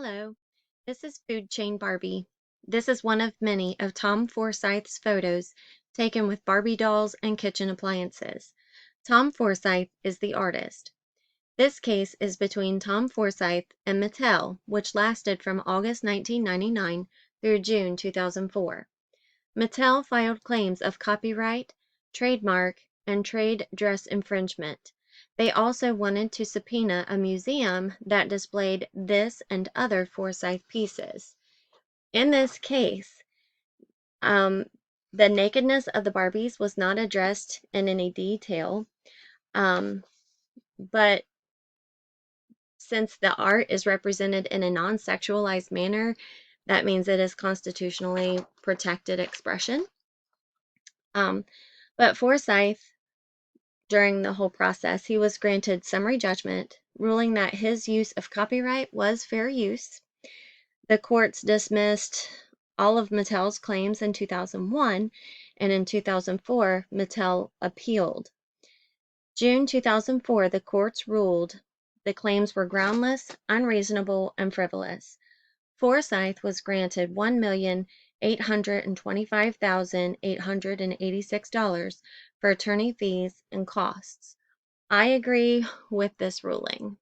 Hello, this is Food Chain Barbie. This is one of many of Tom Forsyth's photos taken with Barbie dolls and kitchen appliances. Tom Forsyth is the artist. This case is between Tom Forsyth and Mattel, which lasted from August 1999 through June 2004. Mattel filed claims of copyright, trademark, and trade dress infringement. They also wanted to subpoena a museum that displayed this and other Forsyth pieces. In this case, um, the nakedness of the Barbies was not addressed in any detail, um, but since the art is represented in a non-sexualized manner, that means it is constitutionally protected expression. But Forsyth, during the whole process, he was granted summary judgment, ruling that his use of copyright was fair use. The courts dismissed all of Mattel's claims in 2001, and in 2004, Mattel appealed. June 2004, the courts ruled the claims were groundless, unreasonable, and frivolous. Forsyth was granted $1,825,886 for attorney fees and costs. I agree with this ruling.